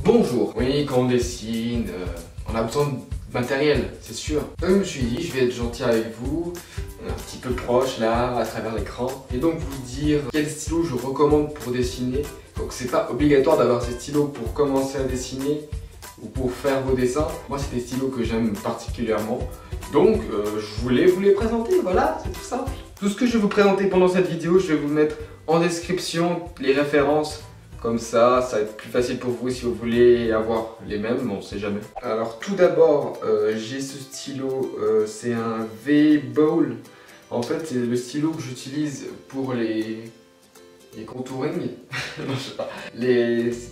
Bonjour. Oui, quand on dessine, on a besoin de matériel, c'est sûr. Donc je me suis dit, je vais être gentil avec vous, un petit peu proche là, à travers l'écran, et donc vous dire quel stylo je recommande pour dessiner. Donc c'est pas obligatoire d'avoir ces stylos pour commencer à dessiner ou pour faire vos dessins. Moi c'est des stylos que j'aime particulièrement. Donc je voulais vous les présenter, voilà, c'est tout simple. Tout ce que je vais vous présenter pendant cette vidéo, je vais vous mettre en description les références. Comme ça va être plus facile pour vous si vous voulez avoir les mêmes, on sait jamais. Alors tout d'abord, j'ai ce stylo, c'est un V-Ball. En fait, c'est le stylo que j'utilise pour les contouring. Non, je sais pas.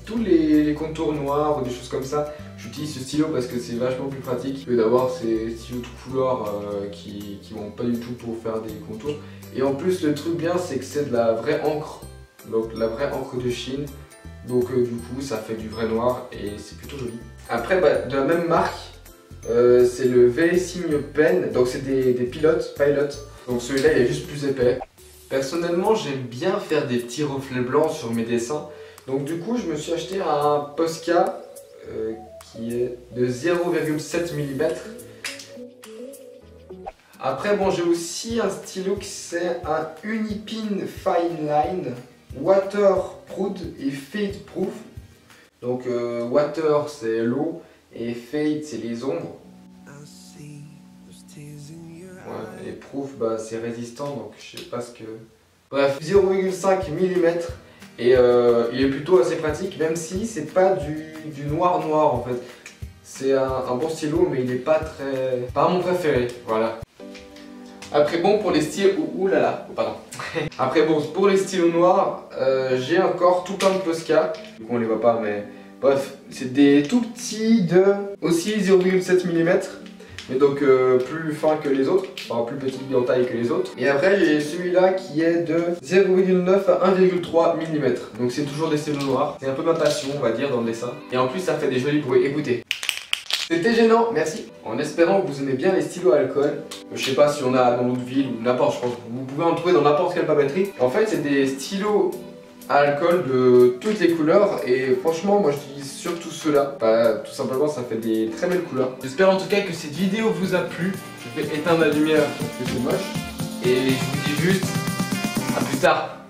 Tous les contours noirs ou des choses comme ça, j'utilise ce stylo parce que c'est vachement plus pratique que d'avoir ces stylos tout couleur qui vont pas du tout pour faire des contours. Et en plus, le truc bien, c'est que c'est de la vraie encre. Donc la vraie encre de Chine, donc du coup ça fait du vrai noir et c'est plutôt joli. Après de la même marque, c'est le V-Sign Pen, donc c'est des pilotes, donc celui-là il est juste plus épais. Personnellement j'aime bien faire des petits reflets blancs sur mes dessins, donc du coup je me suis acheté un Posca qui est de 0,7 mm. Après bon, j'ai aussi un stylo qui c'est un Unipin Fine Line waterproof et fade proof. Donc water c'est l'eau et fade c'est les ombres. Ouais, et proof bah, c'est résistant, donc je sais pas ce que... Bref, 0,5 mm et il est plutôt assez pratique, même si c'est pas du noir en fait. C'est un bon stylo mais il est pas mon préféré, voilà. Après bon, pour les stylos, pardon. Après bon, pour les stylos noirs, j'ai encore tout plein de Posca. Du coup on les voit pas, mais bref, c'est des tout petits de aussi 0,7 mm, mais donc plus fin que les autres, enfin plus petit en taille que les autres. Et après j'ai celui-là qui est de 0,9 à 1,3 mm, donc c'est toujours des stylos noirs. C'est un peu ma passion, on va dire, dans le dessin. Et en plus ça fait des jolis bruits, écoutez. C'était gênant, merci. En espérant que vous aimez bien les stylos à alcool. Je sais pas si on a dans notre ville ou n'importe, je pense que vous pouvez en trouver dans n'importe quelle papeterie. En fait, c'est des stylos à alcool de toutes les couleurs et franchement, moi je dis surtout ceux-là. Bah, tout simplement, ça fait des très belles couleurs. J'espère en tout cas que cette vidéo vous a plu. Je vais éteindre la lumière parce que c'est moche. Et je vous dis juste à plus tard.